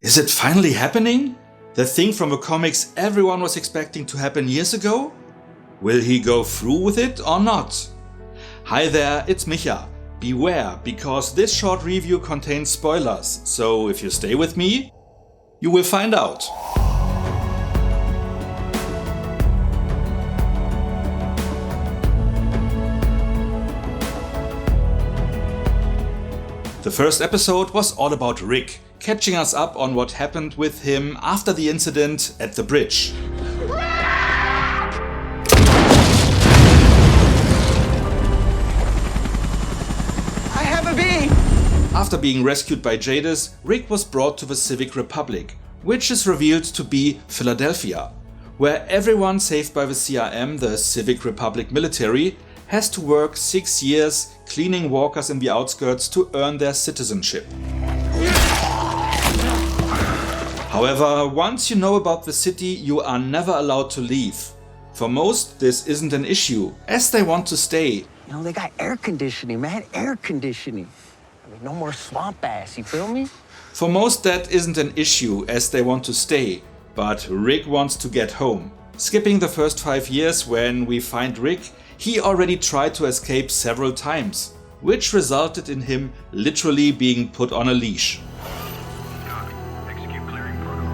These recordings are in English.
Is it finally happening? The thing from the comics everyone was expecting to happen years ago? Will he go through with it or not? Hi there, it's Micha. Beware, because this short review contains spoilers, so if you stay with me, you will find out. The first episode was all about Rick, catching us up on what happened with him after the incident at the bridge. I have a bee! After being rescued by Jadis, Rick was brought to the Civic Republic, which is revealed to be Philadelphia, where everyone saved by the CRM, the Civic Republic military, has to work 6 years cleaning walkers in the outskirts to earn their citizenship. However, once you know about the city, you are never allowed to leave. For most, this isn't an issue, as they want to stay. You know, they got air conditioning, man, air conditioning. I mean, no more swamp ass, you feel me? For most, that isn't an issue, as they want to stay. But Rick wants to get home. Skipping the first 5 years when we find Rick, he already tried to escape several times, which resulted in him literally being put on a leash. Execute clearing protocol.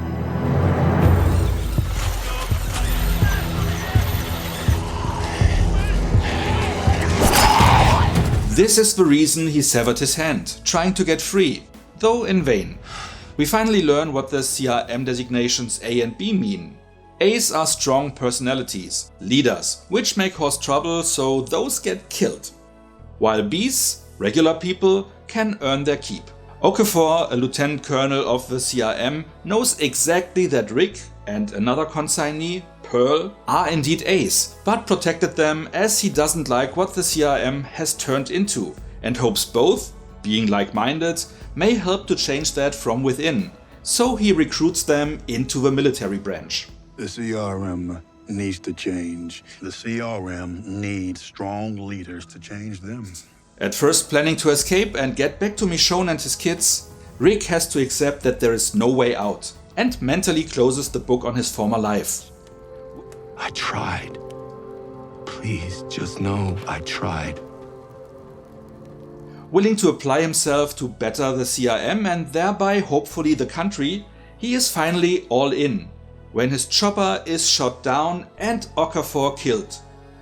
This is the reason he severed his hand, trying to get free, though in vain. We finally learn what the CRM designations A and B mean. A's are strong personalities, leaders, which may cause trouble, so those get killed. While B's, regular people, can earn their keep. Okafor, a lieutenant colonel of the CRM, knows exactly that Rick and another consignee, Pearl, are indeed A's, but protected them as he doesn't like what the CRM has turned into, and hopes both, being like-minded, may help to change that from within, so he recruits them into the military branch. The CRM needs to change. The CRM needs strong leaders to change them. At first planning to escape and get back to Michonne and his kids, Rick has to accept that there is no way out and mentally closes the book on his former life. I tried. Please, just know I tried. Willing to apply himself to better the CRM and thereby hopefully the country, he is finally all in, when his chopper is shot down and Okafor killed,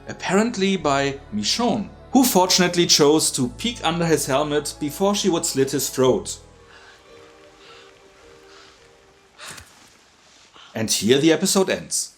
apparently by Michonne, who fortunately chose to peek under his helmet before she would slit his throat. And here the episode ends.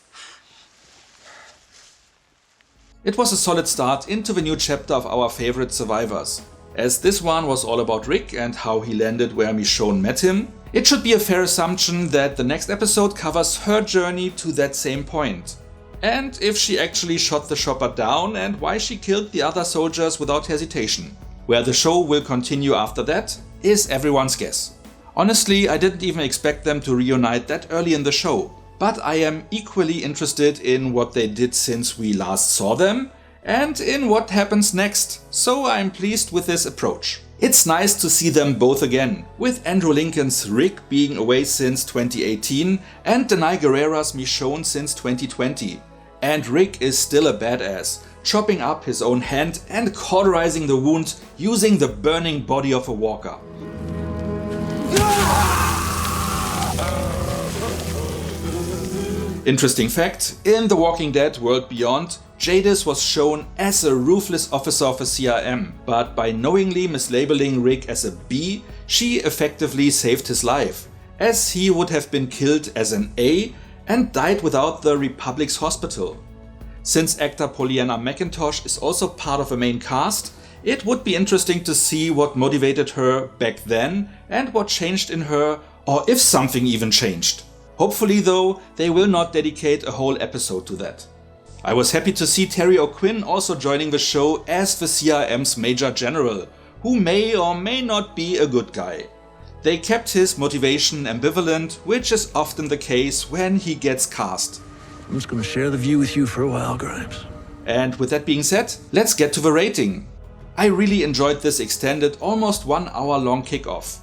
It was a solid start into the new chapter of our favorite survivors. As this one was all about Rick and how he landed where Michonne met him, it should be a fair assumption that the next episode covers her journey to that same point. And if she actually shot the chopper down and why she killed the other soldiers without hesitation. Where the show will continue after that is everyone's guess. Honestly, I didn't even expect them to reunite that early in the show, but I am equally interested in what they did since we last saw them and in what happens next, so I'm pleased with this approach. It's nice to see them both again, with Andrew Lincoln's Rick being away since 2018 and Danai Gurira's Michonne since 2020. And Rick is still a badass, chopping up his own hand and cauterizing the wound using the burning body of a walker. Interesting fact, in The Walking Dead World Beyond, Jadis was shown as a ruthless officer of a CRM, but by knowingly mislabeling Rick as a B, she effectively saved his life, as he would have been killed as an A and died without the Republic's hospital. Since actor Pollyanna McIntosh is also part of the main cast, it would be interesting to see what motivated her back then and what changed in her, or if something even changed. Hopefully though, they will not dedicate a whole episode to that. I was happy to see Terry O'Quinn also joining the show as the CRM's Major General, who may or may not be a good guy. They kept his motivation ambivalent, which is often the case when he gets cast. I'm just gonna share the view with you for a while, Grimes. And with that being said, let's get to the rating. I really enjoyed this extended, almost 1 hour long kickoff.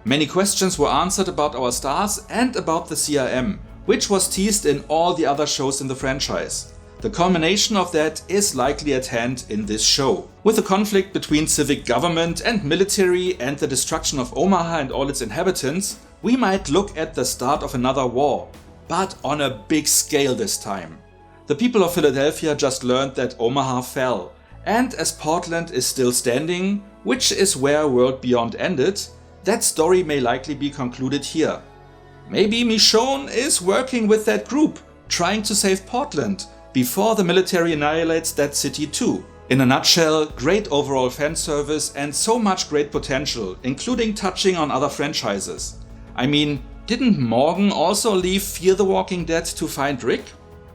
Many questions were answered about our stars and about the CRM, which was teased in all the other shows in the franchise. The culmination of that is likely at hand in this show. With the conflict between civic government and military and the destruction of Omaha and all its inhabitants, we might look at the start of another war, but on a big scale this time. The people of Philadelphia just learned that Omaha fell, and as Portland is still standing, which is where World Beyond ended, that story may likely be concluded here. Maybe Michonne is working with that group, trying to save Portland, before the military annihilates that city too. In a nutshell, great overall fan service and so much great potential, including touching on other franchises. I mean, didn't Morgan also leave Fear the Walking Dead to find Rick?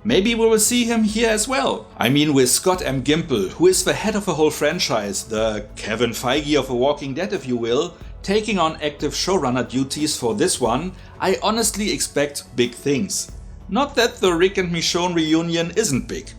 Maybe we will see him here as well. I mean, with Scott M. Gimple, who is the head of a whole franchise, the Kevin Feige of The Walking Dead if you will, taking on active showrunner duties for this one, I honestly expect big things. Not that the Rick and Michonne reunion isn't big.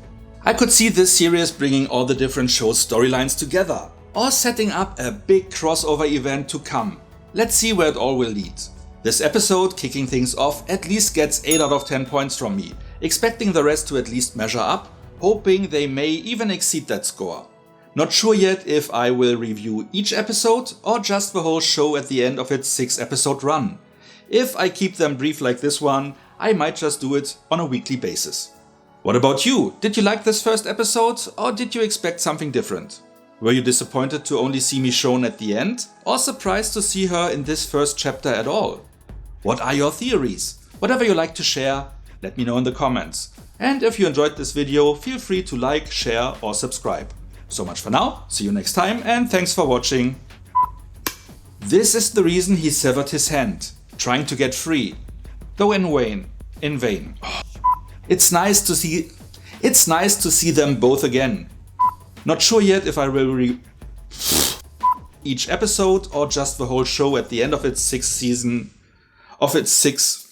I could see this series bringing all the different shows' storylines together, or setting up a big crossover event to come. Let's see where it all will lead. This episode, kicking things off, at least gets 8 out of 10 points from me, expecting the rest to at least measure up, hoping they may even exceed that score. Not sure yet if I will review each episode or just the whole show at the end of its 6-episode run. If I keep them brief like this one, I might just do it on a weekly basis. What about you? Did you like this first episode, or did you expect something different? Were you disappointed to only see Michonne at the end, or surprised to see her in this first chapter at all? What are your theories? Whatever you like to share, let me know in the comments. And if you enjoyed this video, feel free to like, share or subscribe. So much for now, see you next time, and thanks for watching. This is the reason he severed his hand, trying to get free. Though in vain. It's nice to see them both again. Not sure yet if I will each episode or just the whole show at the end of its 6th season of its 6